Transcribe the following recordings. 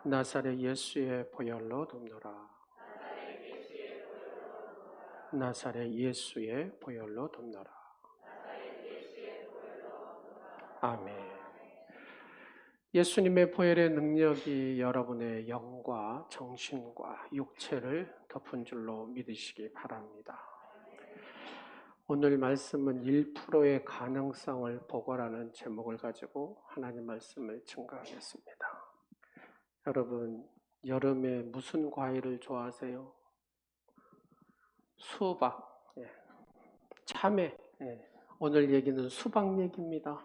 나사렛 예수의 보혈로 돕노라. 나사렛 예수의 보혈로 돕노라. 아멘. 예수님의 보혈의 능력이 여러분의 영과 정신과 육체를 덮은 줄로 믿으시기 바랍니다. 오늘 말씀은 1%의 가능성을 보고라는 제목을 가지고 하나님 말씀을 증거하겠습니다. 여러분, 여름에 무슨 과일을 좋아하세요? 수박, 참외. 오늘 얘기는 수박 얘기입니다.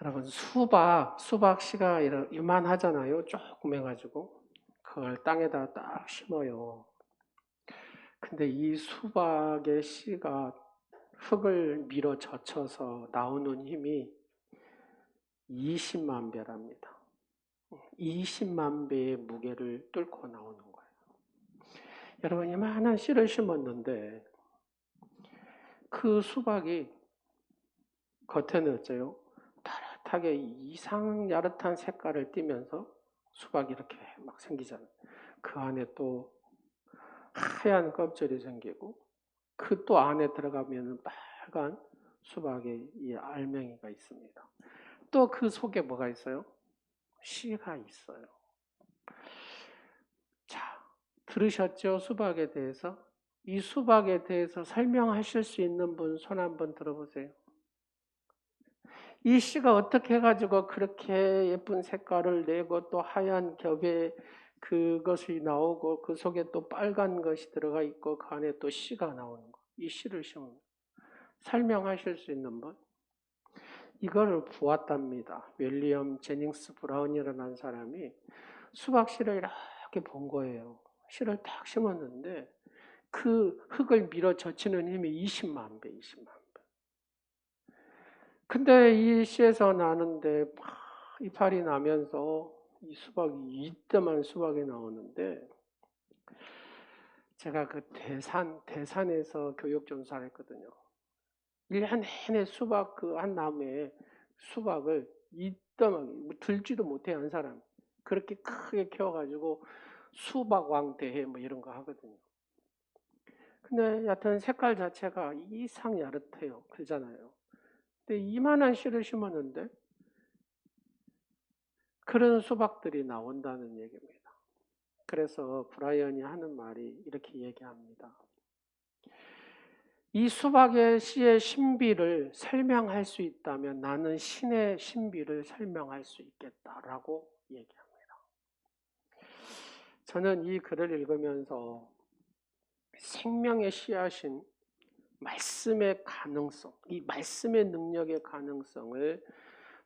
여러분, 수박 씨가 이만하잖아요. 조금 해가지고 그걸 땅에다 딱 심어요. 근데 이 수박의 씨가 흙을 밀어 젖혀서 나오는 힘이 20만 배랍니다. 20만 배의 무게를 뚫고 나오는 거예요. 여러분, 이만한 씨를 심었는데 그 수박이 겉에는 어째요? 따뜻하게 이상 야릇한 색깔을 띠면서 수박이 이렇게 막 생기잖아요. 그 안에 또 하얀 껍질이 생기고 그 또 안에 들어가면 빨간 수박의 이 알맹이가 있습니다. 또 그 속에 뭐가 있어요? 씨가 있어요. 자, 들으셨죠? 수박에 대해서? 이 수박에 대해서 설명하실 수 있는 분 손 한번 들어보세요. 이 씨가 어떻게 해가지고 그렇게 예쁜 색깔을 내고 또 하얀 겹에 그것이 나오고 그 속에 또 빨간 것이 들어가 있고 그 안에 또 씨가 나오는 거. 이 씨를 심으면 설명하실 수 있는 분? 이거를 보았답니다. 윌리엄 제닝스 브라운이라는 사람이 수박 씨를 이렇게 본 거예요. 씨를 딱 심었는데 그 흙을 밀어 젖히는 힘이 20만 배. 근데 이 씨에서 나는데 이파리 나면서 이 수박이 이때만 수박이 나오는데 제가 그 대산에서 교육전사를 했거든요. 1년 내내 수박 그 한 나무에 수박을 이때만 들지도 못해 한 사람 그렇게 크게 키워가지고 수박왕 대회 뭐 이런 거 하거든요. 근데 여하튼 색깔 자체가 이상 야릇해요. 그러잖아요. 근데 이만한 씨를 심었는데 그런 수박들이 나온다는 얘기입니다. 그래서 브라이언이 하는 말이 이렇게 얘기합니다. 이 수박의 씨의 신비를 설명할 수 있다면 나는 신의 신비를 설명할 수 있겠다라고 얘기합니다. 저는 이 글을 읽으면서 생명의 씨앗인 말씀의 가능성, 이 말씀의 능력의 가능성을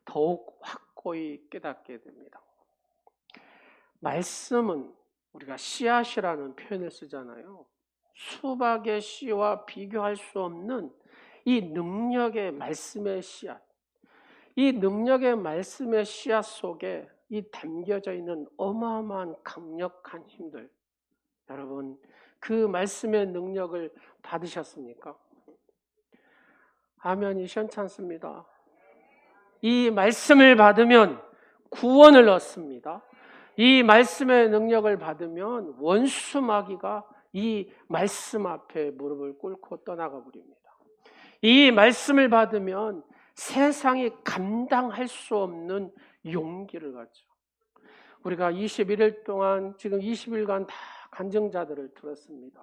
더욱 확고히 깨닫게 됩니다. 말씀은 우리가 씨앗이라는 표현을 쓰잖아요. 수박의 씨와 비교할 수 없는 이 능력의 말씀의 씨앗, 이 능력의 말씀의 씨앗 속에 이 담겨져 있는 어마어마한 강력한 힘들, 여러분 그 말씀의 능력을 받으셨습니까? 아멘이 시원찮습니다. 이 말씀을 받으면 구원을 얻습니다. 이 말씀의 능력을 받으면 원수 마귀가 이 말씀 앞에 무릎을 꿇고 떠나가 버립니다. 이 말씀을 받으면 세상이 감당할 수 없는 용기를 갖죠. 우리가 21일 동안 지금 20일간 다 간증자들을 들었습니다.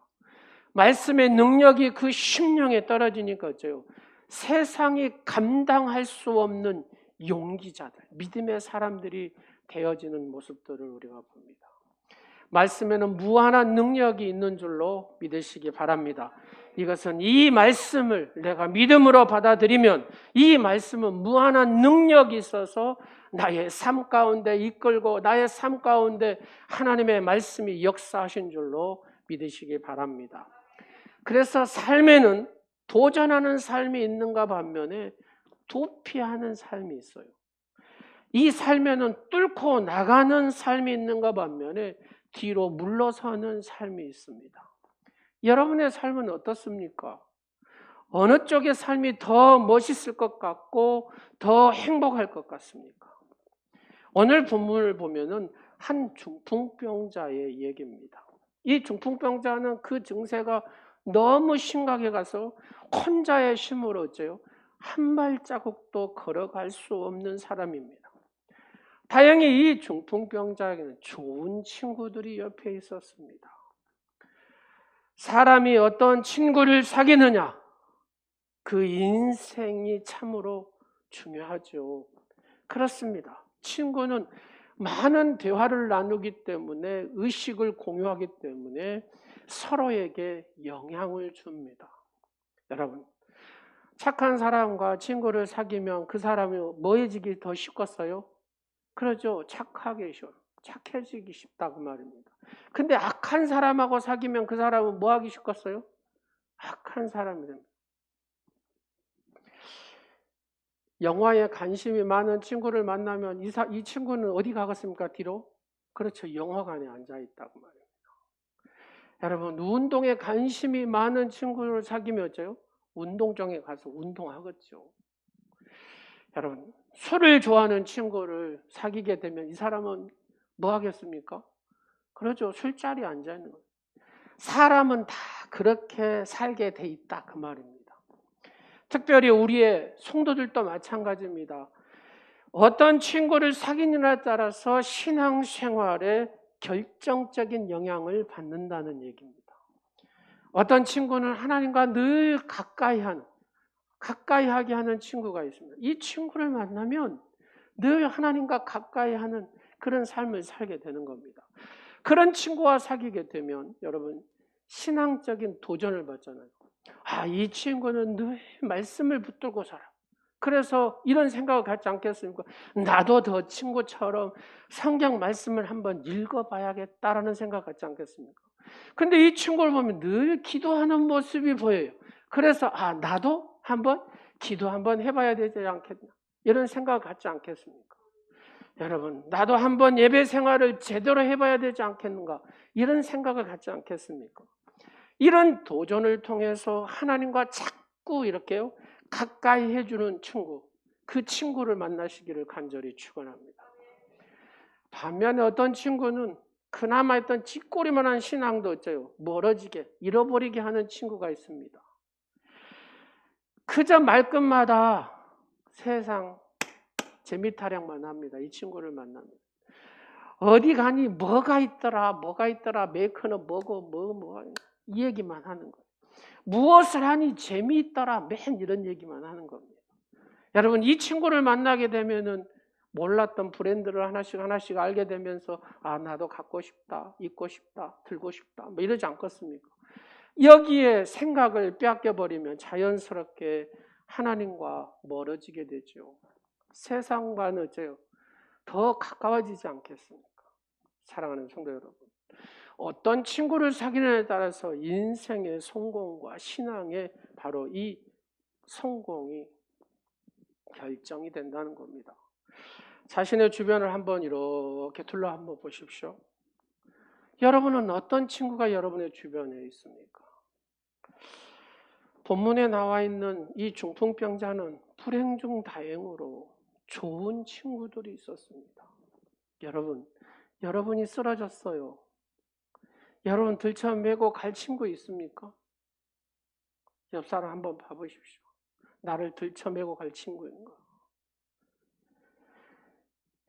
말씀의 능력이 그 심령에 떨어지니까 어째요? 세상이 감당할 수 없는 용기자들, 믿음의 사람들이 되어지는 모습들을 우리가 봅니다. 말씀에는 무한한 능력이 있는 줄로 믿으시기 바랍니다. 이것은 이 말씀을 내가 믿음으로 받아들이면 이 말씀은 무한한 능력이 있어서 나의 삶 가운데 이끌고 나의 삶 가운데 하나님의 말씀이 역사하신 줄로 믿으시기 바랍니다. 그래서 삶에는 도전하는 삶이 있는가 반면에 도피하는 삶이 있어요. 이 삶에는 뚫고 나가는 삶이 있는가 반면에 뒤로 물러서는 삶이 있습니다. 여러분의 삶은 어떻습니까? 어느 쪽의 삶이 더 멋있을 것 같고 더 행복할 것 같습니까? 오늘 본문을 보면은 한 중풍병자의 얘기입니다. 이 중풍병자는 그 증세가 너무 심하게 가서 혼자의 힘으로 어째요? 한 발자국도 걸어갈 수 없는 사람입니다. 다행히 이 중풍병자에게는 좋은 친구들이 옆에 있었습니다. 사람이 어떤 친구를 사귀느냐, 그 인생이 참으로 중요하죠. 그렇습니다. 친구는 많은 대화를 나누기 때문에, 의식을 공유하기 때문에 서로에게 영향을 줍니다. 여러분, 착한 사람과 친구를 사귀면 그 사람이 뭐해지기 더 쉽겠어요? 그러죠. 착해지기 쉽다고 말입니다. 근데 악한 사람하고 사귀면 그 사람은 뭐 하기 쉽겠어요? 악한 사람이 됩니다. 영화에 관심이 많은 친구를 만나면 이 친구는 어디 가겠습니까? 뒤로? 그렇죠. 영화관에 앉아있다고 말입니다. 여러분, 운동에 관심이 많은 친구를 사귀면 어째요? 운동장에 가서 운동하겠죠. 여러분, 술을 좋아하는 친구를 사귀게 되면 이 사람은 뭐 하겠습니까? 그렇죠. 술자리에 앉아있는 거예요. 사람은 다 그렇게 살게 돼 있다 그 말입니다. 특별히 우리의 성도들도 마찬가지입니다. 어떤 친구를 사귀느냐에 따라서 신앙생활에 결정적인 영향을 받는다는 얘기입니다. 어떤 친구는 하나님과 늘 가까이 하게 하는 친구가 있습니다. 이 친구를 만나면 늘 하나님과 가까이 하는 그런 삶을 살게 되는 겁니다. 그런 친구와 사귀게 되면 여러분 신앙적인 도전을 받잖아요. 이 친구는 늘 말씀을 붙들고 살아. 그래서 이런 생각을 갖지 않겠습니까? 나도 저 친구처럼 성경 말씀을 한번 읽어봐야겠다라는 생각 갖지 않겠습니까? 근데 이 친구를 보면 늘 기도하는 모습이 보여요. 그래서 나도 한번 기도 한번 해봐야 되지 않겠나? 이런 생각을 갖지 않겠습니까? 여러분, 나도 한번 예배 생활을 제대로 해봐야 되지 않겠는가? 이런 생각을 갖지 않겠습니까? 이런 도전을 통해서 하나님과 자꾸 이렇게요 가까이 해주는 친구, 그 친구를 만나시기를 간절히 축원합니다. 반면에 어떤 친구는 그나마 했던 찌꼬리만한 신앙도 어째요? 멀어지게, 잃어버리게 하는 친구가 있습니다. 그저 말끝마다 세상 재미타령만 합니다. 이 친구를 만나면. 어디 가니 뭐가 있더라, 메이커는 뭐고, 이 얘기만 하는 거예요. 무엇을 하니 재미있더라, 맨 이런 얘기만 하는 겁니다. 여러분, 이 친구를 만나게 되면은 몰랐던 브랜드를 하나씩 알게 되면서 나도 갖고 싶다, 입고 싶다, 들고 싶다, 뭐 이러지 않겠습니까? 여기에 생각을 빼앗겨버리면 자연스럽게 하나님과 멀어지게 되죠. 세상과는 어째요? 더 가까워지지 않겠습니까? 사랑하는 성도 여러분, 어떤 친구를 사귀느냐에 따라서 인생의 성공과 신앙의 바로 이 성공이 결정이 된다는 겁니다. 자신의 주변을 한번 이렇게 둘러 한번 보십시오. 여러분은 어떤 친구가 여러분의 주변에 있습니까? 본문에 나와 있는 이 중풍병자는 불행 중 다행으로 좋은 친구들이 있었습니다. 여러분이 쓰러졌어요. 여러분 들쳐매고 갈 친구 있습니까? 옆 사람 한번 봐보십시오. 나를 들쳐매고 갈 친구인가?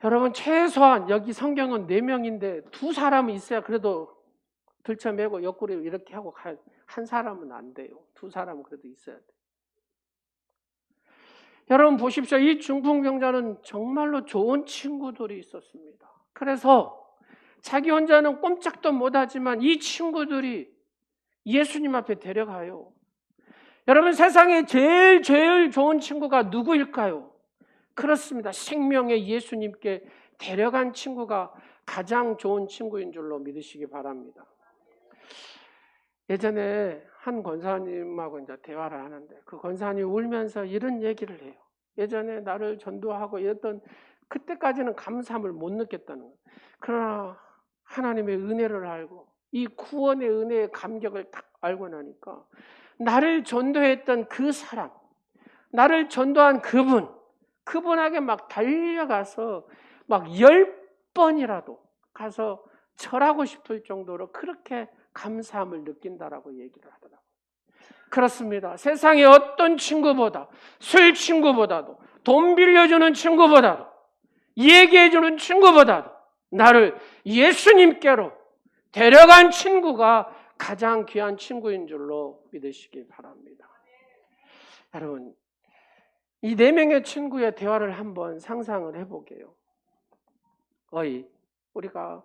여러분 최소한 여기 성경은 4명인데 2사람은 있어야 그래도 들쳐매고 옆구리 이렇게 하고 한 사람은 안 돼요. 2사람은 그래도 있어야 돼요. 여러분 보십시오. 이 중풍병자는 정말로 좋은 친구들이 있었습니다. 그래서 자기 혼자는 꼼짝도 못하지만 이 친구들이 예수님 앞에 데려가요. 여러분 세상에 제일 좋은 친구가 누구일까요? 그렇습니다. 생명의 예수님께 데려간 친구가 가장 좋은 친구인 줄로 믿으시기 바랍니다. 예전에 한 권사님하고 이제 대화를 하는데 그 권사님이 울면서 이런 얘기를 해요. 예전에 나를 전도하고 이랬던 그때까지는 감사함을 못 느꼈다는 거예요. 그러나 하나님의 은혜를 알고 이 구원의 은혜의 감격을 딱 알고 나니까 나를 전도했던 그 사람, 나를 전도한 그분에게 막 달려가서 막 10번이라도 가서 절하고 싶을 정도로 그렇게 감사함을 느낀다라고 얘기를 하더라고요. 그렇습니다. 세상의 어떤 친구보다, 술 친구보다도, 돈 빌려주는 친구보다도, 얘기해주는 친구보다도 나를 예수님께로 데려간 친구가 가장 귀한 친구인 줄로 믿으시기 바랍니다. 여러분, 이 4명의 친구의 대화를 한번 상상을 해보게요. 우리가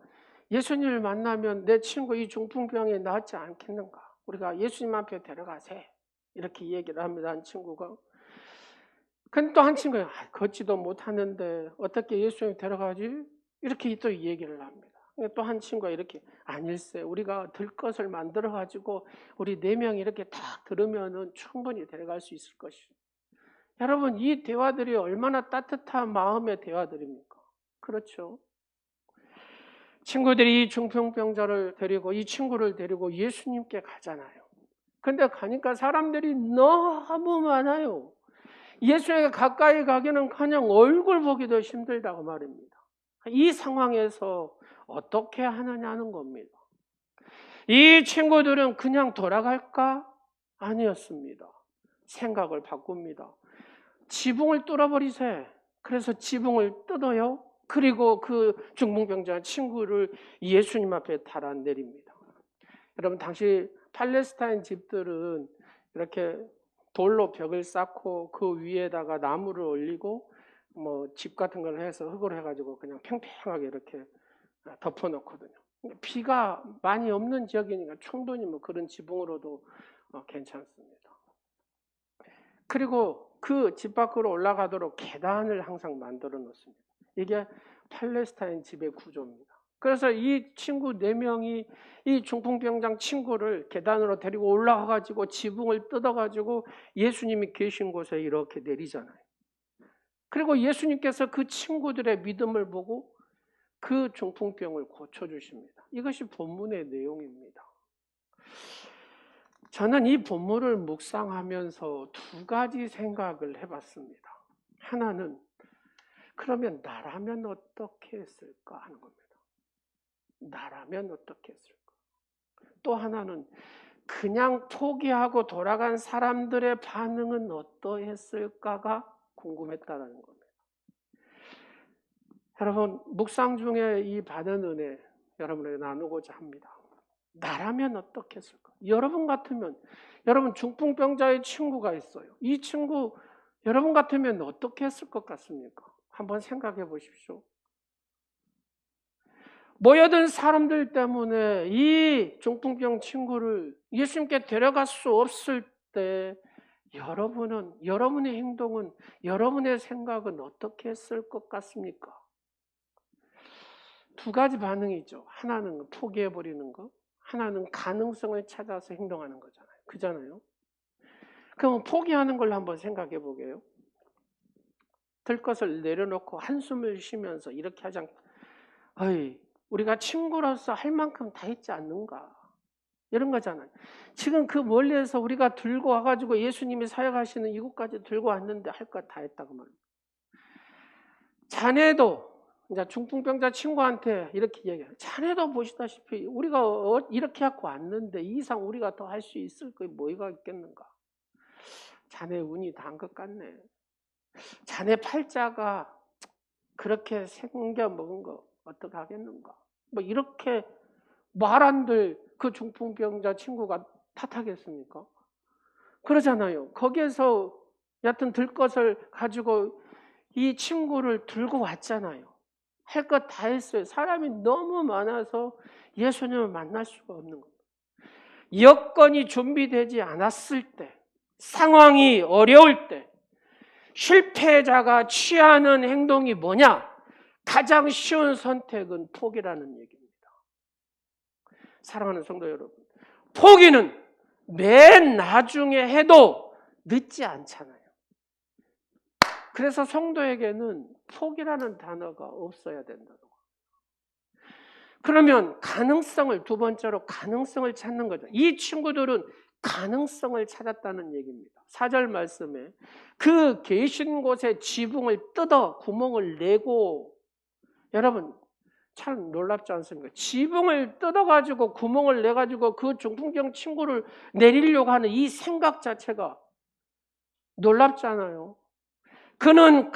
예수님을 만나면 내 친구 이 중풍병에 낫지 않겠는가? 우리가 예수님 앞에 데려가세. 이렇게 얘기를 합니다. 한 친구가. 근데 또 한 친구가 걷지도 못하는데 어떻게 예수님 데려가지? 이렇게 또 얘기를 합니다. 또 한 친구가 이렇게 아닐세. 우리가 들 것을 만들어 가지고 우리 4명이 이렇게 딱 들으면은 충분히 데려갈 수 있을 것이죠. 여러분, 이 대화들이 얼마나 따뜻한 마음의 대화들입니까? 그렇죠? 친구들이 이 중풍병자를 데리고 이 친구를 데리고 예수님께 가잖아요. 근데 가니까 사람들이 너무 많아요. 예수에게 가까이 가기는 그냥 얼굴 보기도 힘들다고 말입니다. 이 상황에서 어떻게 하느냐는 겁니다. 이 친구들은 그냥 돌아갈까? 아니었습니다. 생각을 바꿉니다. 지붕을 뚫어버리세. 그래서 지붕을 뜯어요. 그리고 그 중풍병자 친구를 예수님 앞에 달아내립니다. 여러분, 당시 팔레스타인 집들은 이렇게 돌로 벽을 쌓고 그 위에다가 나무를 올리고 뭐 집 같은 걸 해서 흙으로 해가지고 그냥 평평하게 이렇게 덮어놓거든요. 비가 많이 없는 지역이니까 충분히 뭐 그런 지붕으로도 괜찮습니다. 그리고 그 집 밖으로 올라가도록 계단을 항상 만들어 놓습니다. 이게 팔레스타인 집의 구조입니다. 그래서 이 친구 4명이 이 중풍병자 친구를 계단으로 데리고 올라가가지고 지붕을 뜯어가지고 예수님이 계신 곳에 이렇게 내리잖아요. 그리고 예수님께서 그 친구들의 믿음을 보고 그 중풍병을 고쳐주십니다. 이것이 본문의 내용입니다. 저는 이 본문을 묵상하면서 2가지 생각을 해봤습니다. 하나는 그러면 나라면 어떻게 했을까 하는 겁니다. 나라면 어떻게 했을까? 또 하나는 그냥 포기하고 돌아간 사람들의 반응은 어떠했을까가 궁금했다는 겁니다. 여러분, 묵상 중에 이 받은 은혜 여러분에게 나누고자 합니다. 나라면 어떻게 했을까? 여러분 같으면, 여러분 중풍병자의 친구가 있어요. 이 친구 여러분 같으면 어떻게 했을 것 같습니까? 한번 생각해 보십시오. 모여든 사람들 때문에 이 중풍병 친구를 예수님께 데려갈 수 없을 때 여러분은, 여러분의 행동은, 여러분의 생각은 어떻게 했을 것 같습니까? 2가지 반응이죠. 하나는 포기해버리는 거, 하나는 가능성을 찾아서 행동하는 거잖아요. 그잖아요. 그럼 포기하는 걸 한번 생각해 보게요. 들 것을 내려놓고 한숨을 쉬면서 이렇게 하지 않고, 우리가 친구로서 할 만큼 다 했지 않는가? 이런 거잖아요. 지금 그 멀리에서 우리가 들고 와가지고 예수님이 사역하시는 이곳까지 들고 왔는데 할 것 다 했다고 말합니다. 자네도 이제 중풍병자 친구한테 이렇게 얘기해요. 자네도 보시다시피 우리가 이렇게 갖고 왔는데 이 이상 우리가 더 할 수 있을 거 뭐가 있겠는가? 자네 운이 단 것 같네. 자네 팔자가 그렇게 생겨 먹은 거 어떻게 하겠는가? 뭐 이렇게 말 안 될 그 중풍병자 친구가 탓하겠습니까? 그러잖아요. 거기에서 여하튼 들 것을 가지고 이 친구를 들고 왔잖아요. 할 것 다 했어요. 사람이 너무 많아서 예수님을 만날 수가 없는 겁니다. 여건이 준비되지 않았을 때, 상황이 어려울 때 실패자가 취하는 행동이 뭐냐? 가장 쉬운 선택은 포기라는 얘기입니다. 사랑하는 성도 여러분, 포기는 맨 나중에 해도 늦지 않잖아요. 그래서 성도에게는 포기라는 단어가 없어야 된다는 거예요. 그러면 가능성을, 2번째로 가능성을 찾는 거죠. 이 친구들은 가능성을 찾았다는 얘기입니다. 4절 말씀에 그 계신 곳에 지붕을 뜯어 구멍을 내고 여러분 참 놀랍지 않습니까? 지붕을 뜯어가지고 구멍을 내가지고 그 중풍병 친구를 내리려고 하는 이 생각 자체가 놀랍지 않아요? 그들은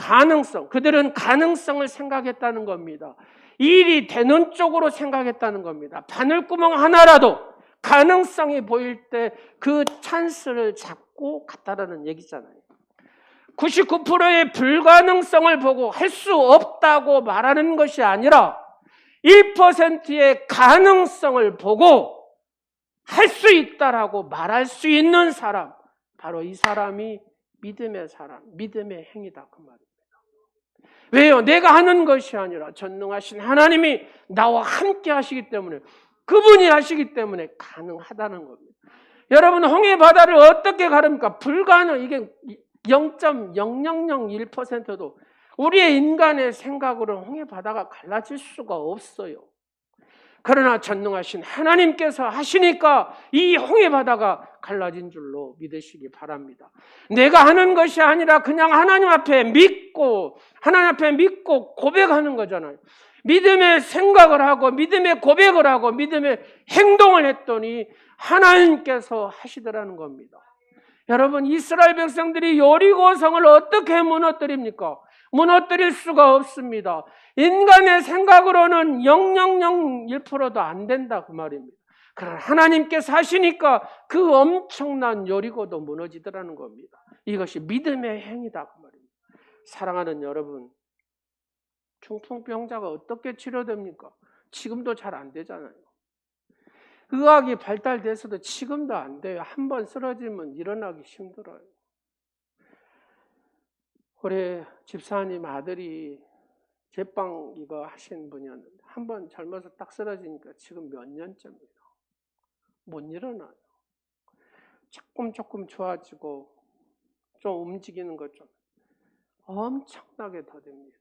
가능성을 생각했다는 겁니다. 일이 되는 쪽으로 생각했다는 겁니다. 바늘구멍 하나라도 가능성이 보일 때 그 찬스를 잡고 갔다라는 얘기잖아요. 99%의 불가능성을 보고 할 수 없다고 말하는 것이 아니라 1%의 가능성을 보고 할 수 있다라고 말할 수 있는 사람, 바로 이 사람이 믿음의 사람, 믿음의 행위다 그 말입니다. 왜요? 내가 하는 것이 아니라 전능하신 하나님이 나와 함께 하시기 때문에, 그분이 하시기 때문에 가능하다는 겁니다. 여러분, 홍해 바다를 어떻게 가릅니까? 불가능. 이게 0.0001%도 우리의 인간의 생각으로는 홍해 바다가 갈라질 수가 없어요. 그러나 전능하신 하나님께서 하시니까 이 홍해 바다가 갈라진 줄로 믿으시기 바랍니다. 내가 하는 것이 아니라 그냥 하나님 앞에 믿고 고백하는 거잖아요. 믿음의 생각을 하고 믿음의 고백을 하고 믿음의 행동을 했더니 하나님께서 하시더라는 겁니다. 여러분, 이스라엘 백성들이 여리고성을 어떻게 무너뜨립니까? 무너뜨릴 수가 없습니다. 인간의 생각으로는 0.001%도 안 된다 그 말입니다. 그러나 하나님께서 하시니까 그 엄청난 여리고도 무너지더라는 겁니다. 이것이 믿음의 행위다 그 말입니다. 사랑하는 여러분, 중풍병자가 어떻게 치료됩니까? 지금도 잘 안 되잖아요. 의학이 발달돼서도 지금도 안 돼요. 한번 쓰러지면 일어나기 힘들어요. 올해 집사님 아들이 제빵 이거 하신 분이었는데 한번 젊어서 딱 쓰러지니까 지금 몇 년째입니다. 못 일어나요. 조금 좋아지고 좀 움직이는 것 좀 엄청나게 더딥니다.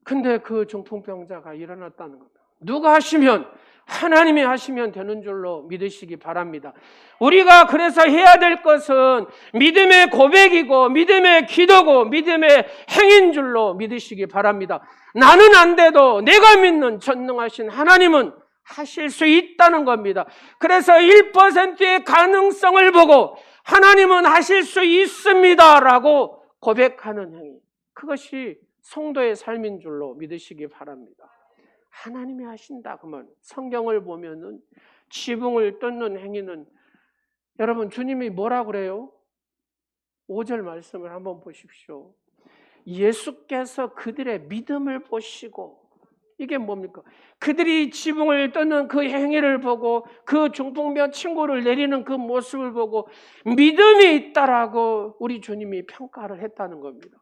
근데 그 중풍병자가 일어났다는 겁니다. 누가 하시면, 하나님이 하시면 되는 줄로 믿으시기 바랍니다. 우리가 그래서 해야 될 것은 믿음의 고백이고 믿음의 기도고 믿음의 행인 줄로 믿으시기 바랍니다. 나는 안 돼도 내가 믿는 전능하신 하나님은 하실 수 있다는 겁니다. 그래서 1%의 가능성을 보고 하나님은 하실 수 있습니다라고 고백하는 행위, 그것이 성도의 삶인 줄로 믿으시기 바랍니다. 하나님이 하신다 그러면 성경을 보면은 지붕을 뜯는 행위는, 여러분 주님이 뭐라 그래요? 5절 말씀을 한번 보십시오. 예수께서 그들의 믿음을 보시고, 이게 뭡니까? 그들이 지붕을 뜯는 그 행위를 보고 그 중풍병 친구를 내리는 그 모습을 보고 믿음이 있다라고 우리 주님이 평가를 했다는 겁니다.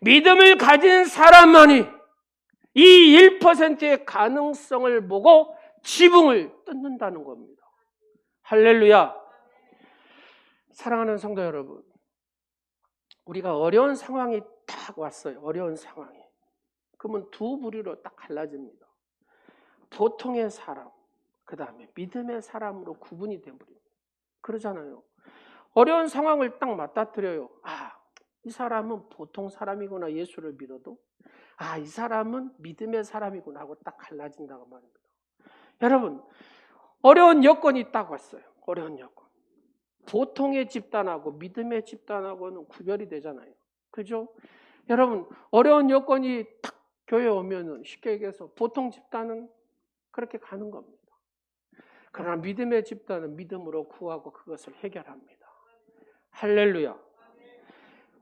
믿음을 가진 사람만이 이 1%의 가능성을 보고 지붕을 뜯는다는 겁니다. 할렐루야. 사랑하는 성도 여러분, 우리가 어려운 상황이 딱 왔어요. 어려운 상황이. 그러면 두 부류로 딱 갈라집니다. 보통의 사람, 그 다음에 믿음의 사람으로 구분이 되어버립니다. 그러잖아요. 어려운 상황을 딱 맞닥뜨려요. 이 사람은 보통 사람이구나, 예수를 믿어도. 이 사람은 믿음의 사람이구나 하고 딱 갈라진다고 말입니다. 여러분, 어려운 여건이 딱 왔어요. 어려운 여건. 보통의 집단하고 믿음의 집단하고는 구별이 되잖아요. 그죠? 여러분, 어려운 여건이 딱 교회에 오면은 쉽게 얘기해서 보통 집단은 그렇게 가는 겁니다. 그러나 믿음의 집단은 믿음으로 구하고 그것을 해결합니다. 할렐루야.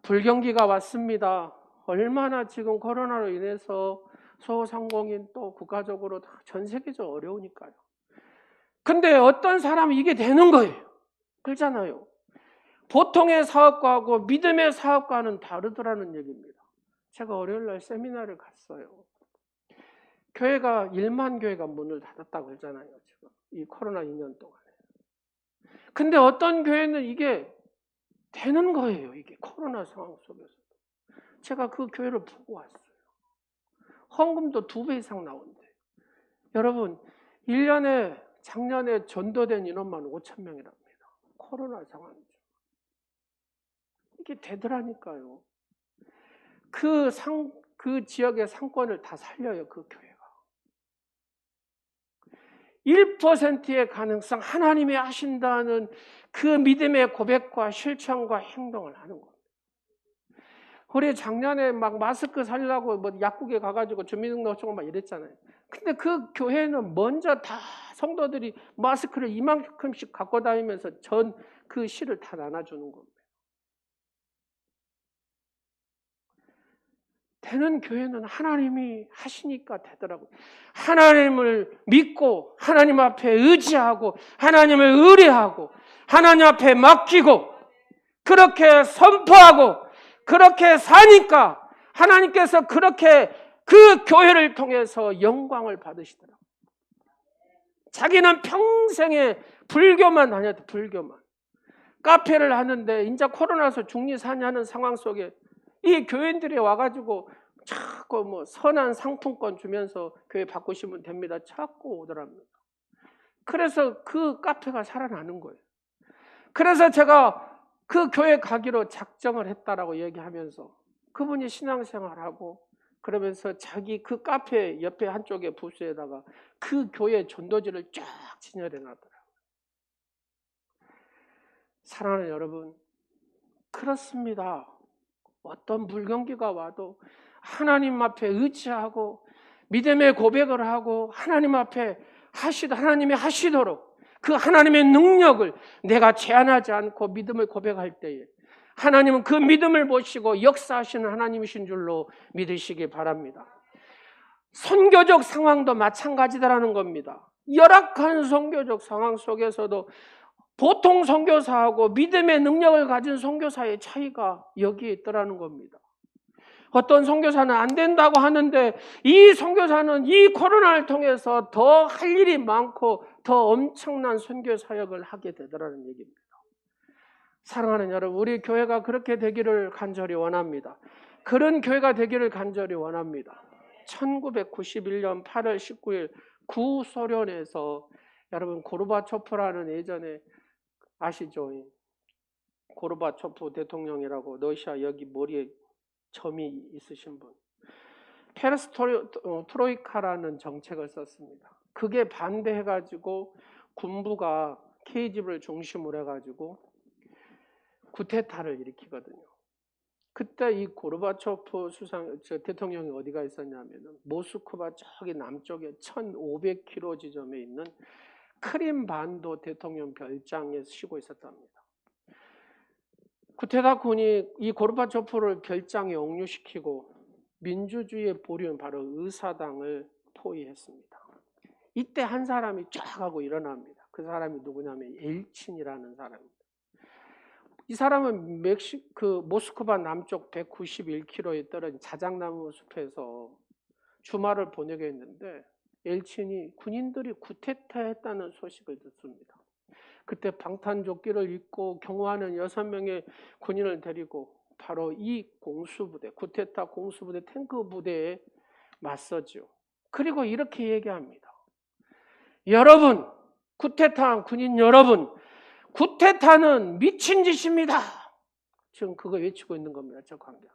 불경기가 왔습니다. 얼마나 지금 코로나로 인해서 소상공인 또 국가적으로 다 전 세계적으로 어려우니까요. 근데 어떤 사람은 이게 되는 거예요. 그렇잖아요. 보통의 사업가하고 믿음의 사업가는 다르더라는 얘기입니다. 제가 월요일 날 세미나를 갔어요. 교회가 1만 교회가 문을 닫았다고 했잖아요. 지금 이 코로나 2년 동안에. 근데 어떤 교회는 이게 되는 거예요. 이게 코로나 상황 속에서. 제가 그 교회를 보고 왔어요. 헌금도 2배 이상 나온대. 여러분, 1년에 작년에 전도된 인원만 5,000명이랍니다. 코로나 상황이죠. 이게 되더라니까요. 그 지역의 상권을 다 살려요, 그 교회가. 1%의 가능성, 하나님이 하신다는 그 믿음의 고백과 실천과 행동을 하는 겁니다. 우리 작년에 막 마스크 살려고 뭐 약국에 가가지고 주민등록증을 막 이랬잖아요. 근데 그 교회는 먼저 다 성도들이 마스크를 이만큼씩 갖고 다니면서 그 실을 다 나눠주는 겁니다. 되는 교회는 하나님이 하시니까 되더라고요. 하나님을 믿고 하나님 앞에 의지하고 하나님을 의뢰하고 하나님 앞에 맡기고 그렇게 선포하고 그렇게 사니까 하나님께서 그렇게 그 교회를 통해서 영광을 받으시더라고요. 자기는 평생에 불교만 다녔대, 불교만. 카페를 하는데 이제 코로나서 중리사냐는 상황 속에 이 교인들이 와가지고 자꾸 뭐 선한 상품권 주면서 교회 바꾸시면 됩니다. 자꾸 오더랍니다. 그래서 그 카페가 살아나는 거예요. 그래서 제가 그 교회 가기로 작정을 했다라고 얘기하면서 그분이 신앙생활하고 그러면서 자기 그 카페 옆에 한쪽에 부스에다가 그 교회 전도지를 쫙 진열해 놨더라고요. 사랑하는 여러분, 그렇습니다. 어떤 불경기가 와도 하나님 앞에 의지하고 믿음의 고백을 하고 하나님 앞에 하나님이 하시도록 그 하나님의 능력을 내가 제한하지 않고 믿음을 고백할 때에 하나님은 그 믿음을 보시고 역사하시는 하나님이신 줄로 믿으시기 바랍니다. 선교적 상황도 마찬가지다라는 겁니다. 열악한 선교적 상황 속에서도 보통 선교사하고 믿음의 능력을 가진 선교사의 차이가 여기에 있더라는 겁니다. 어떤 선교사는 안 된다고 하는데 이 선교사는 이 코로나를 통해서 더 할 일이 많고 더 엄청난 선교 사역을 하게 되더라는 얘기입니다. 사랑하는 여러분, 우리 교회가 그렇게 되기를 간절히 원합니다. 그런 교회가 되기를 간절히 원합니다. 1991년 8월 19일 구소련에서 여러분 고르바초프라는 예전에 아시죠? 고르바초프 대통령이라고 러시아 여기 머리에 점이 있으신 분. 페레스트로이카라는 정책을 썼습니다. 그게 반대해가지고 군부가 KGB를 중심으로 해가지고 쿠데타를 일으키거든요. 그때 이 고르바초프 대통령이 어디가 있었냐면은 모스크바 저기 남쪽에 1500km 지점에 있는 크림반도 대통령 별장에 쉬고 있었답니다. 쿠데타군이 이 고르바초프를 별장에 옥류시키고 민주주의의 보류인 바로 의사당을 포위했습니다. 이때 한 사람이 쫙 하고 일어납니다. 그 사람이 누구냐면 엘친이라는 사람입니다. 이 사람은 모스크바 남쪽 191km에 떨어진 자작나무 숲에서 주말을 보내게 했는데 엘친이 군인들이 쿠데타했다는 소식을 듣습니다. 그때 방탄조끼를 입고 경호하는 6명의 군인을 데리고 바로 이 공수부대, 쿠데타 공수부대 탱크 부대에 맞서죠. 그리고 이렇게 얘기합니다. 여러분, 쿠데타한 군인 여러분, 쿠데타는 미친 짓입니다. 지금 그거 외치고 있는 겁니다. 저 광장.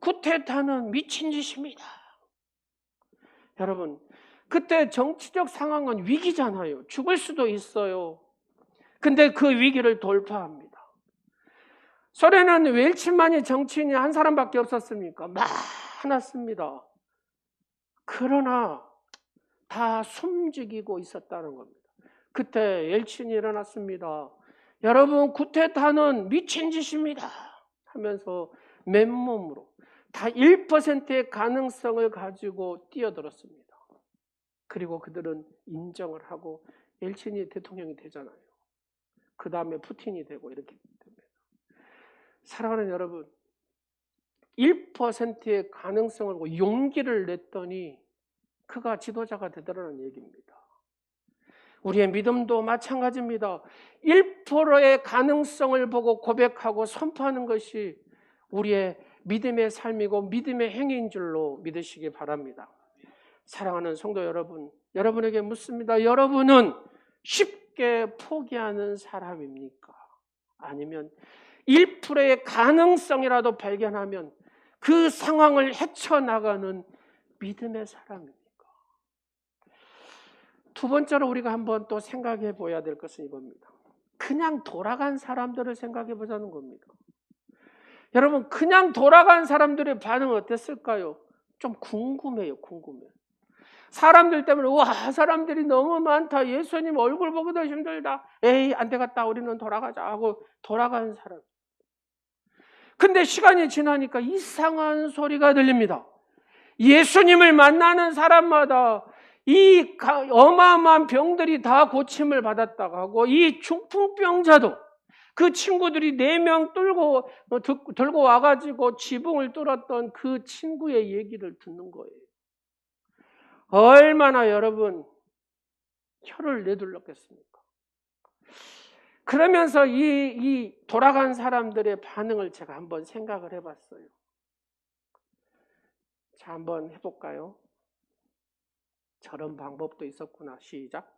쿠데타는 미친 짓입니다. 여러분, 그때 정치적 상황은 위기잖아요. 죽을 수도 있어요. 근데 그 위기를 돌파합니다. 소련은 왜 엘친만이 정치인이 한 사람밖에 없었습니까? 많았습니다. 그러나 다 숨지기고 있었다는 겁니다. 그때 엘친이 일어났습니다. 여러분, 쿠데타는 미친 짓입니다 하면서 맨몸으로 다 1%의 가능성을 가지고 뛰어들었습니다. 그리고 그들은 인정을 하고 엘친이 대통령이 되잖아요. 그 다음에 푸틴이 되고 이렇게 됩니다. 사랑하는 여러분, 1%의 가능성을 보고 용기를 냈더니 그가 지도자가 되더라는 얘기입니다. 우리의 믿음도 마찬가지입니다. 1%의 가능성을 보고 고백하고 선포하는 것이 우리의 믿음의 삶이고 믿음의 행위인 줄로 믿으시기 바랍니다. 사랑하는 성도 여러분, 여러분에게 묻습니다. 여러분은 쉽게 포기하는 사람입니까? 아니면 1%의 가능성이라도 발견하면 그 상황을 헤쳐나가는 믿음의 사람입니까? 두 번째로 우리가 한번 또 생각해 보아야 될 것은 이겁니다. 그냥 돌아간 사람들을 생각해 보자는 겁니다. 여러분, 그냥 돌아간 사람들의 반응은 어땠을까요? 좀 궁금해요, 궁금해. 사람들 때문에, 와, 사람들이 너무 많다. 예수님 얼굴 보기도 힘들다. 에이, 안 되겠다. 우리는 돌아가자 하고 돌아간 사람. 근데 시간이 지나니까 이상한 소리가 들립니다. 예수님을 만나는 사람마다 이 어마어마한 병들이 다 고침을 받았다고 하고, 이 중풍병자도 그 친구들이 4명 들고 와가지고 지붕을 뚫었던 그 친구의 얘기를 듣는 거예요. 얼마나 여러분 혀를 내둘렀겠습니까? 그러면서 이 돌아간 사람들의 반응을 제가 한번 생각을 해봤어요. 자, 한번 해볼까요? 저런 방법도 있었구나. 시작.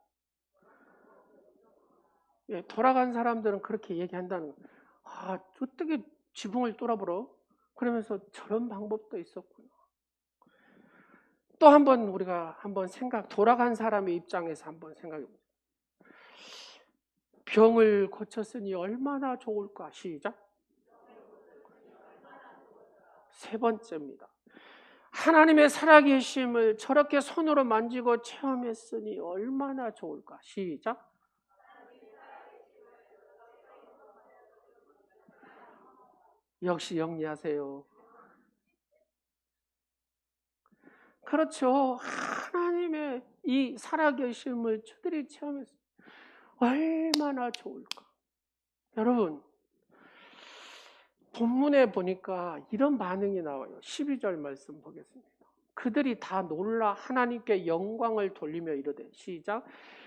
예, 돌아간 사람들은 그렇게 얘기한다는 거예요. 아, 어떻게 지붕을 뚫어버려? 그러면서 저런 방법도 있었구나. 또 한번 우리가 한번 돌아간 사람의 입장에서 한번 생각해 보세요. 병을 고쳤으니 얼마나 좋을까? 시작. 세 번째입니다. 하나님의 살아계심을 저렇게 손으로 만지고 체험했으니 얼마나 좋을까? 시작. 역시 영리하세요. 그렇죠. 하나님의 이 살아계심을 저들이 체험했어요. 얼마나 좋을까? 여러분, 본문에 보니까 이런 반응이 나와요. 12절 말씀 보겠습니다. 그들이 다 놀라 하나님께 영광을 돌리며 이르되, 시작.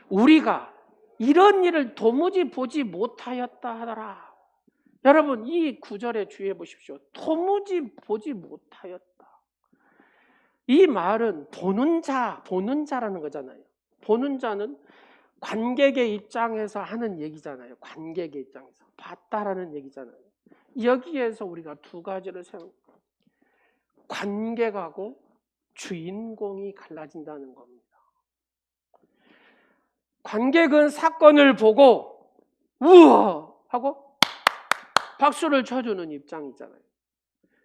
우리가 이런 일을 도무지 보지 못하였다 하더라. 여러분, 이 구절에 주의해 보십시오. 도무지 보지 못하였다. 이 말은 보는 자라는 거잖아요. 보는 자는 관객의 입장에서 하는 얘기잖아요. 관객의 입장에서 봤다라는 얘기잖아요. 여기에서 우리가 두 가지를 생각합니다. 관객하고 주인공이 갈라진다는 겁니다. 관객은 사건을 보고 우와 하고 박수를 쳐주는 입장이잖아요.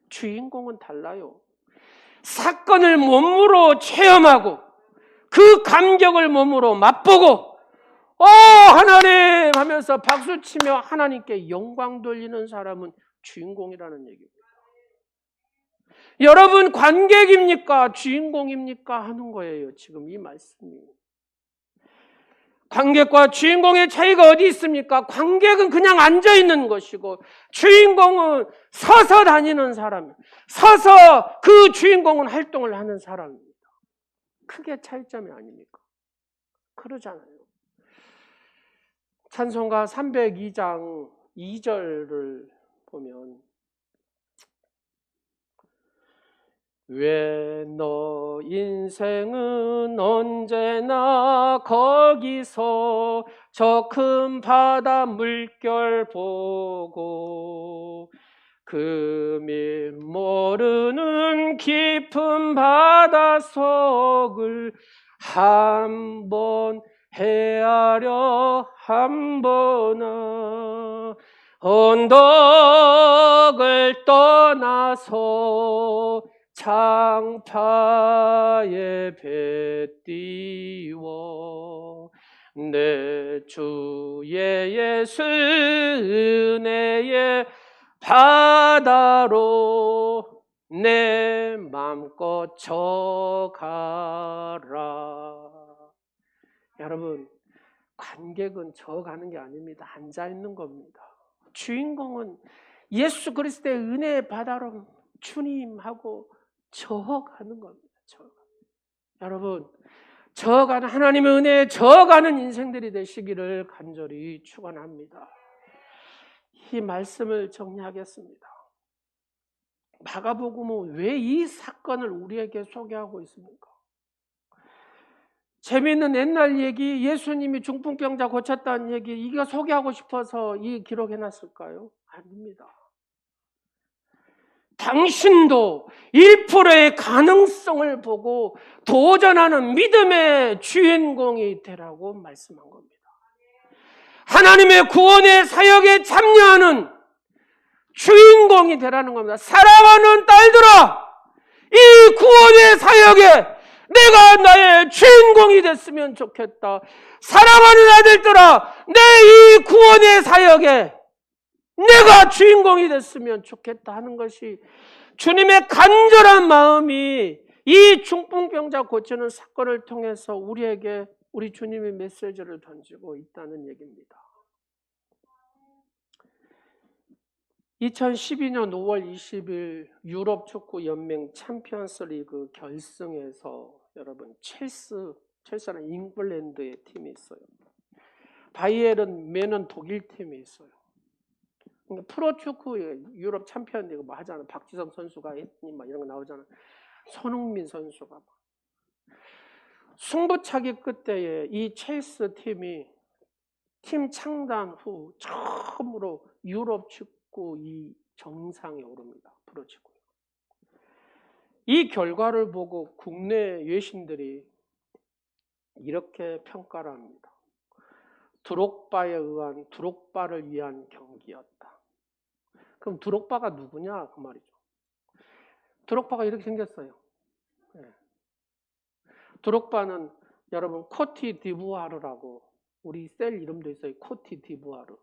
주인공은 달라요. 사건을 몸으로 체험하고 그 감격을 몸으로 맛보고 하나님 하면서 박수치며 하나님께 영광 돌리는 사람은 주인공이라는 얘기입니다. 여러분, 관객입니까? 주인공입니까? 하는 거예요. 지금 이 말씀이. 관객과 주인공의 차이가 어디 있습니까? 관객은 그냥 앉아있는 것이고 주인공은 서서 다니는 사람이에요. 서서 그 주인공은 활동을 하는 사람입니다. 크게 차이점이 아닙니까? 그러잖아요. 찬송가 302장 2절을 보면 왜 너 인생은 언제나 거기서 저 큰 바다 물결 보고 금일 모르는 깊은 바닷속을 한번 헤아려 한번은 언덕을 떠나서 창파에 배 띄워 내 주의 예수 은혜의 바다로 내 맘껏 져가라. 여러분, 관객은 져가는 게 아닙니다. 앉아있는 겁니다. 주인공은 예수 그리스도의 은혜의 바다로 주님하고 저어가는 겁니다. 여러분, 저어가는 하나님의 은혜에 저어가는 인생들이 되시기를 간절히 축원합니다. 이 말씀을 정리하겠습니다. 마가복음은 왜 이 사건을 우리에게 소개하고 있습니까? 재미있는 옛날 얘기, 예수님이 중풍병자 고쳤다는 얘기, 이거 소개하고 싶어서 이 기록해놨을까요? 아닙니다. 당신도 1%의 가능성을 보고 도전하는 믿음의 주인공이 되라고 말씀한 겁니다. 하나님의 구원의 사역에 참여하는 주인공이 되라는 겁니다. 사랑하는 딸들아, 이 구원의 사역에 내가 나의 주인공이 됐으면 좋겠다. 사랑하는 아들들아, 내 이 구원의 사역에 내가 주인공이 됐으면 좋겠다 하는 것이 주님의 간절한 마음이 이 중풍병자 고치는 사건을 통해서 우리에게 우리 주님의 메시지를 던지고 있다는 얘기입니다. 2012년 5월 20일 유럽 축구 연맹 챔피언스 리그 결승에서 여러분 첼시는 잉글랜드의 팀이 있어요. 바이에른 뮌헨은 독일 팀이 있어요. 프로축구 유럽 챔피언 리그 뭐 하잖아. 박지성 선수가 했니 막 이런 거 나오잖아. 손흥민 선수가 막. 승부차기 끝에 이 첼시 팀이 팀 창단 후 처음으로 유럽 축구 이 정상에 오릅니다. 프로축구. 이 결과를 보고 국내 외신들이 이렇게 평가를 합니다. 드록바를 위한 경기였다. 그럼 드록바가 누구냐 그 말이죠. 드록바가 이렇게 생겼어요. 네. 드록바는 여러분 코티디부아르라고 우리 셀 이름도 있어요. 코티디부아르.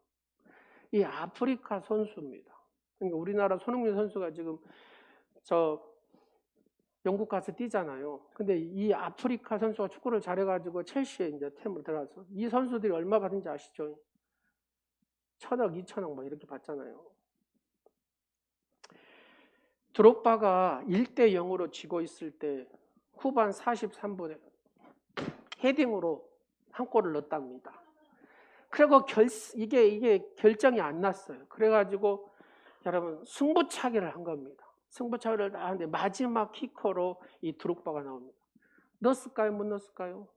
이 아프리카 선수입니다. 그러니까 우리나라 손흥민 선수가 지금 저 영국 가서 뛰잖아요. 근데 이 아프리카 선수가 축구를 잘해가지고 첼시에 이제 팀으로 들어가서 이 선수들이 얼마 받은지 아시죠? 1,000억, 2,000억 뭐 이렇게 받잖아요. 드록바가 1대0으로 지고 있을 때 후반 43분에 헤딩으로 한 골을 넣었답니다. 그리고 이게 결정이 안 났어요. 그래가지고 여러분 승부차기를 한 겁니다. 승부차기를 하는데 마지막 키커로 이 드록바가 나옵니다. 넣었을까요? 못 넣었을까요?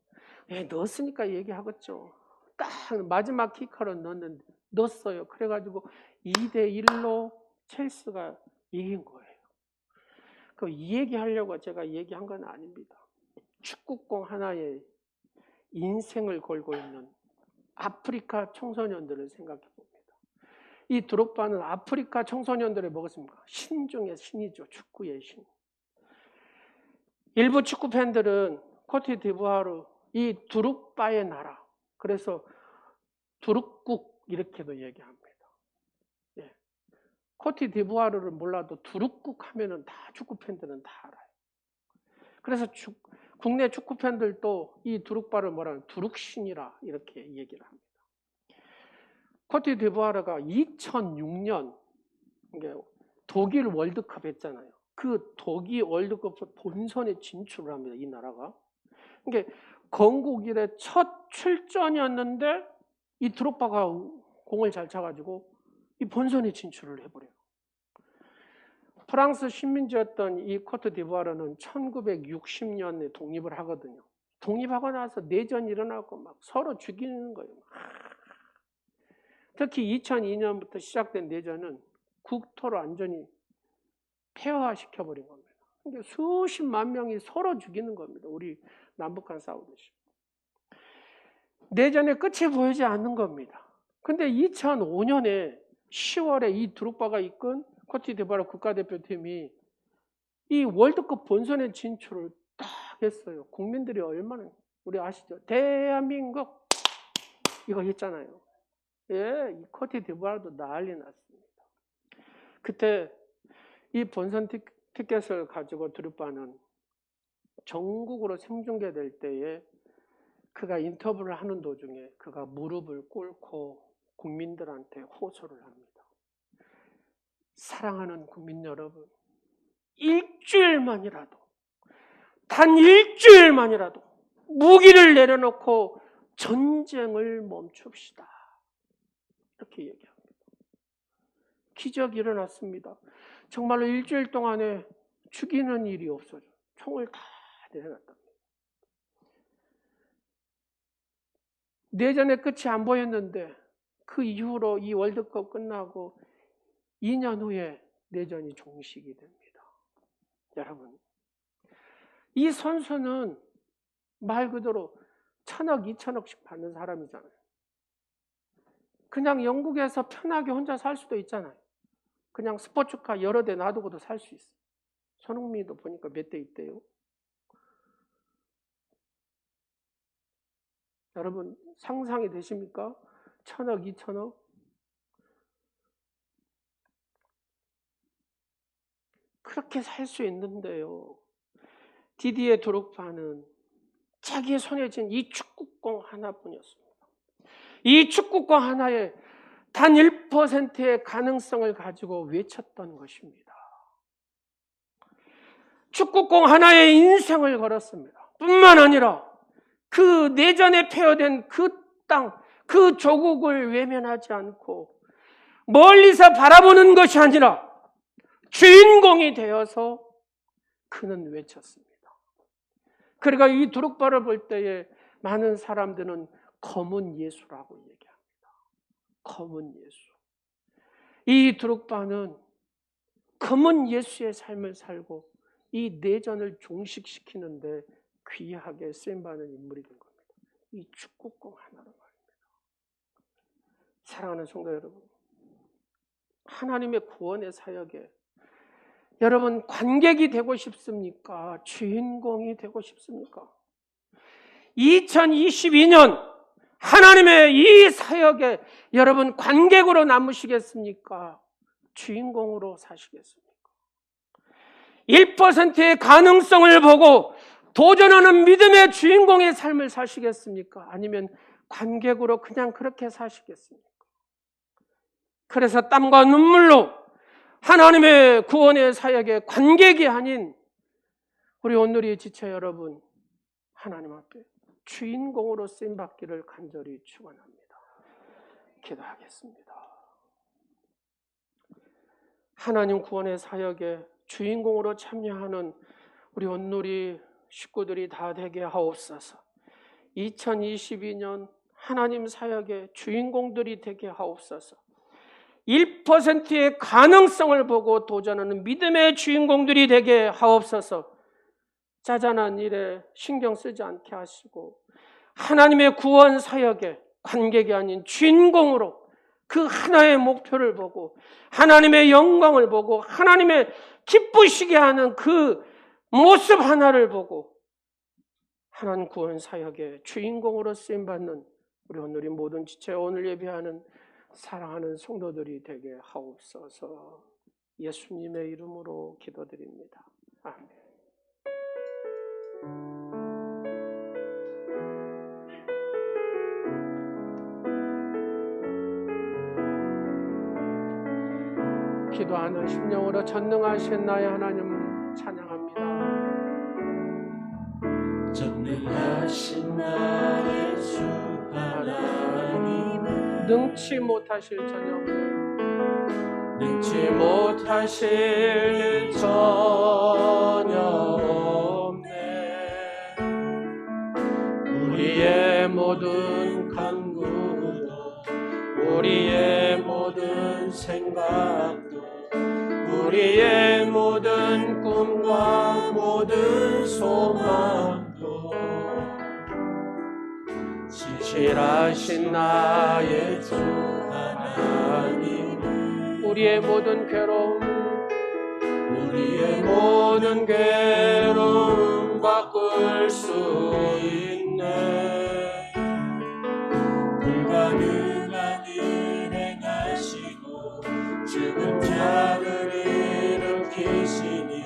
넣었으니까 얘기하겠죠. 딱 마지막 키커로 넣었어요. 그래가지고 2대1로 첼시가 이긴 거예요. 이 얘기하려고 제가 얘기한 건 아닙니다. 축구공 하나에 인생을 걸고 있는 아프리카 청소년들을 생각해 봅니다. 이 드록바는 아프리카 청소년들의 뭐겠습니까? 신 중의 신이죠. 축구의 신. 일부 축구 팬들은 코트디부아르 이 드록바의 나라. 그래서 두룩국 이렇게도 얘기합니다. 예. 코트디부아르를 몰라도 두룩국 하면은 다 축구 팬들은 다 알아요. 그래서 국내 축구 팬들도 이 두룩바를 뭐라는 두룩신이라 이렇게 얘기를 합니다. 코트디부아르가 2006년 독일 월드컵 했잖아요. 그 독일 월드컵 본선에 진출을 합니다. 이 나라가. 그러니까 건국 이래 첫 출전이었는데 이 드록바가 공을 잘 차가지고 이 본선에 진출을 해버려요. 프랑스 식민지였던 이 코트디부아르는 1960년에 독립을 하거든요. 독립하고 나서 내전이 일어나고 막 서로 죽이는 거예요. 특히 2002년부터 시작된 내전은 국토를 완전히 폐허시켜버린 겁니다. 그러니까 수십만 명이 서로 죽이는 겁니다. 우리 남북한 싸우듯이. 내전의 끝이 보이지 않는 겁니다. 근데 2005년에 10월에 이 드록바가 이끈 코트디부아르 국가대표팀이 이 월드컵 본선에 진출을 딱 했어요. 국민들이 얼마나, 우리 아시죠? 대한민국 이거 했잖아요. 예, 이 코트디부아르도 난리 났습니다. 그때 이 본선 티켓을 가지고 드록바는 전국으로 생중계될 때에 그가 인터뷰를 하는 도중에 그가 무릎을 꿇고 국민들한테 호소를 합니다. 사랑하는 국민 여러분, 일주일만이라도, 단 일주일만이라도 무기를 내려놓고 전쟁을 멈춥시다. 이렇게 얘기합니다. 기적이 일어났습니다. 정말로 일주일 동안에 죽이는 일이 없어져. 총을 다 내려놨답니다. 내전의 끝이 안 보였는데 그 이후로 이 월드컵 끝나고 2년 후에 내전이 종식이 됩니다. 여러분, 이 선수는 말 그대로 1,000억, 2,000억씩 받는 사람이잖아요. 그냥 영국에서 편하게 혼자 살 수도 있잖아요. 그냥 스포츠카 여러 대 놔두고도 살 수 있어요. 손흥민도 보니까 몇 대 있대요. 여러분 상상이 되십니까? 1,000억, 2,000억? 그렇게 살 수 있는데요. 디디에 드록바는 자기의 손에 쥔 이 축구공 하나뿐이었습니다. 이 축구공 하나에 단 1%의 가능성을 가지고 외쳤던 것입니다. 축구공 하나에 인생을 걸었습니다. 뿐만 아니라 그 내전에 폐허된 그 땅, 그 조국을 외면하지 않고 멀리서 바라보는 것이 아니라 주인공이 되어서 그는 외쳤습니다. 그러니까 이 드록바를 볼 때에 많은 사람들은 검은 예수라고 얘기합니다. 검은 예수. 이 드록바는 검은 예수의 삶을 살고 이 내전을 종식시키는데 귀하게 쓰임받는 인물이 된 겁니다. 이 축구공 하나로 말입니다. 사랑하는 성도 여러분, 하나님의 구원의 사역에 여러분 관객이 되고 싶습니까? 주인공이 되고 싶습니까? 2022년 하나님의 이 사역에 여러분 관객으로 남으시겠습니까? 주인공으로 사시겠습니까? 1%의 가능성을 보고 도전하는 믿음의 주인공의 삶을 사시겠습니까? 아니면 관객으로 그냥 그렇게 사시겠습니까? 그래서 땀과 눈물로 하나님의 구원의 사역에 관객이 아닌 우리 온누리 지체 여러분, 하나님 앞에 주인공으로 쓰임받기를 간절히 축원합니다. 기도하겠습니다. 하나님 구원의 사역에 주인공으로 참여하는 우리 온누리 식구들이 다 되게 하옵소서. 2022년 하나님 사역의 주인공들이 되게 하옵소서. 1%의 가능성을 보고 도전하는 믿음의 주인공들이 되게 하옵소서. 짜잔한 일에 신경 쓰지 않게 하시고 하나님의 구원 사역에 관객이 아닌 주인공으로 그 하나의 목표를 보고 하나님의 영광을 보고 하나님의 기쁘시게 하는 그 모습 하나를 보고 하나님 구원 사역의 주인공으로 쓰임받는 우리 오늘의 모든 지체 오늘 예배하는 사랑하는 성도들이 되게 하옵소서. 예수님의 이름으로 기도드립니다. 아멘. 기도하는 심령으로 전능하신 나의 하나님 찬양합니다. 전능하신 나의 주 하나님은 능치 못하실 전혀 없네. 능치 못하실 전혀 없네. 우리의 모든 간구도 우리의 모든 생각도 우리의 모든 꿈과 모든 소망도 진실하신 나의 주 하나님 우리의 모든 괴로움 우리의 모든 괴로움 바꿀 수 있네. 불가능한 일 행하시고 죽은 자를 일으키시니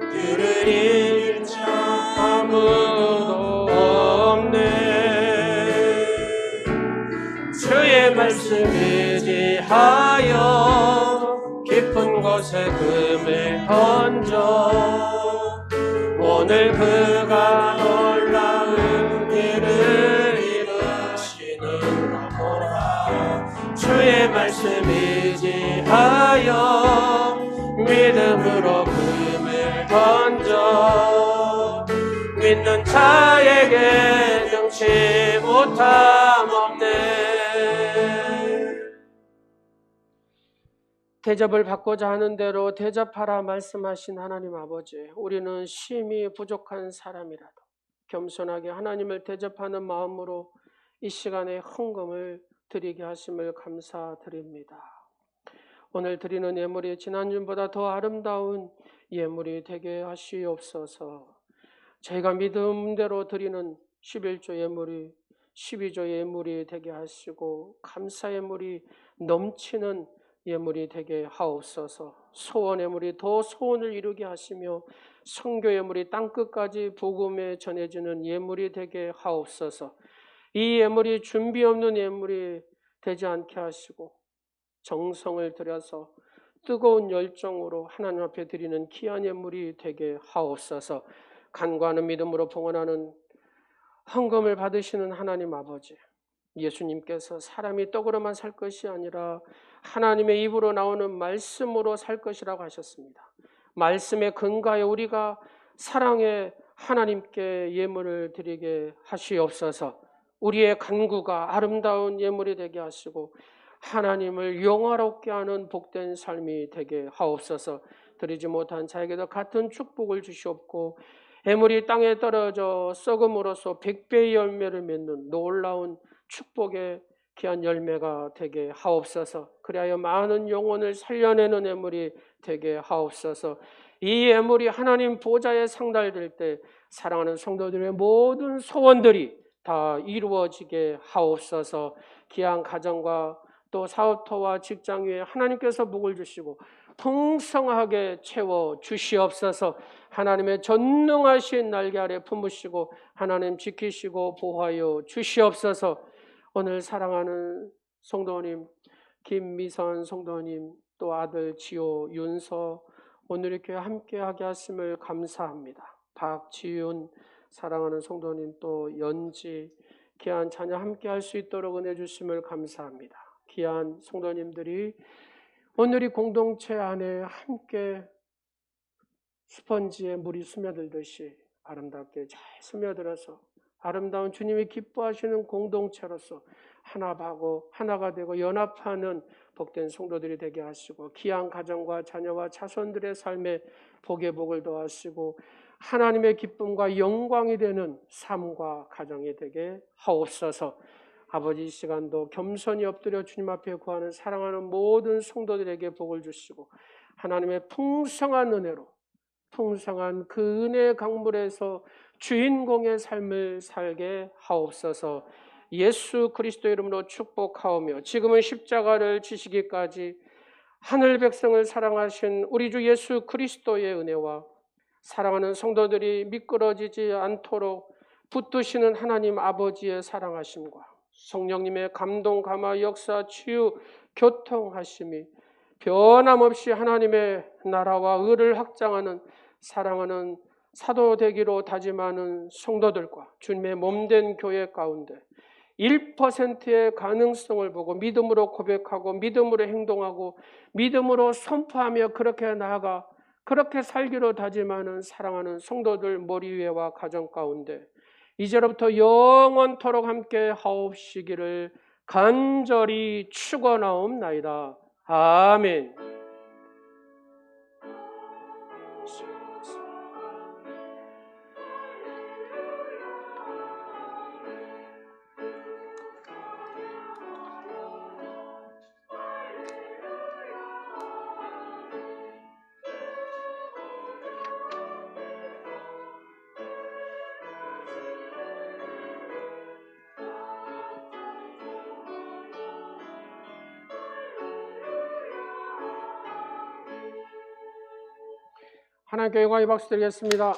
그를 이길 자 아무도 없네. 주의 말씀 의지하여 깊은 곳에 금을 던져 오늘 그가 놀라운 일을 이루시는가 보라. 주의 말씀 의지하여 믿음으로 금을 던져 믿는 자에게 능치 못함 없네. 대접을 받고자 하는 대로 대접하라 말씀하신 하나님 아버지, 우리는 심히 부족한 사람이라도 겸손하게 하나님을 대접하는 마음으로 이 시간에 헌금을 드리게 하심을 감사드립니다. 오늘 드리는 예물이 지난주보다 더 아름다운 예물이 되게 하시옵소서. 저희가 믿음대로 드리는 11조 예물이 12조 예물이 되게 하시고 감사 예물이 넘치는 예물이 되게 하옵소서. 소원 예물이 더 소원을 이루게 하시며 선교 예물이 땅끝까지 복음에 전해지는 예물이 되게 하옵소서. 이 예물이 준비 없는 예물이 되지 않게 하시고 정성을 들여서 뜨거운 열정으로 하나님 앞에 드리는 귀한 예물이 되게 하옵소서. 간구하는 믿음으로 봉헌하는 헌금을 받으시는 하나님 아버지, 예수님께서 사람이 떡으로만 살 것이 아니라 하나님의 입으로 나오는 말씀으로 살 것이라고 하셨습니다. 말씀에 근거하여 우리가 사랑의 하나님께 예물을 드리게 하시옵소서. 우리의 간구가 아름다운 예물이 되게 하시고 하나님을 영화롭게 하는 복된 삶이 되게 하옵소서. 드리지 못한 자에게도 같은 축복을 주시옵고 예물이 땅에 떨어져 썩음으로써 100배의 열매를 맺는 놀라운 축복의 귀한 열매가 되게 하옵소서. 그리하여 많은 영혼을 살려내는 예물이 되게 하옵소서. 이 예물이 하나님 보좌에 상달될 때 사랑하는 성도들의 모든 소원들이 다 이루어지게 하옵소서. 귀한 가정과 또 사업터와 직장 위에 하나님께서 복을 주시고 풍성하게 채워 주시옵소서. 하나님의 전능하신 날개 아래 품으시고 하나님 지키시고 보호하여 주시옵소서. 오늘 사랑하는 성도님 김미선 성도님, 또 아들 지호 윤서 오늘 이렇게 함께하게 하심을 감사합니다. 박지윤 사랑하는 성도님, 또 연지 귀한 자녀 함께할 수 있도록 은혜 주심을 감사합니다. 귀한 성도님들이 오늘 이 공동체 안에 함께 스펀지에 물이 스며들듯이 아름답게 잘 스며들어서 아름다운 주님이 기뻐하시는 공동체로서 하나가 되고 연합하는 복된 성도들이 되게 하시고 귀한 가정과 자녀와 자손들의 삶에 복의 복을 더하시고 하나님의 기쁨과 영광이 되는 삶과 가정이 되게 하옵소서. 아버지, 이 시간도 겸손히 엎드려 주님 앞에 구하는 사랑하는 모든 성도들에게 복을 주시고 하나님의 풍성한 은혜로 풍성한 그 은혜의 강물에서 주인공의 삶을 살게 하옵소서. 예수 그리스도 이름으로 축복하오며 지금은 십자가를 지시기까지 하늘 백성을 사랑하신 우리 주 예수 그리스도의 은혜와 사랑하는 성도들이 미끄러지지 않도록 붙드시는 하나님 아버지의 사랑하심과 성령님의 감동, 감화, 역사, 치유, 교통하심이 변함없이 하나님의 나라와 의를 확장하는 사랑하는 사도 되기로 다짐하는 성도들과 주님의 몸된 교회 가운데 1%의 가능성을 보고 믿음으로 고백하고 믿음으로 행동하고 믿음으로 선포하며 그렇게 나아가 그렇게 살기로 다짐하는 사랑하는 성도들 머리 위에와 가정 가운데 이제로부터 영원토록 함께 하옵시기를 간절히 축원하옵나이다. 아멘. 하나님께 영광의 박수 드리겠습니다.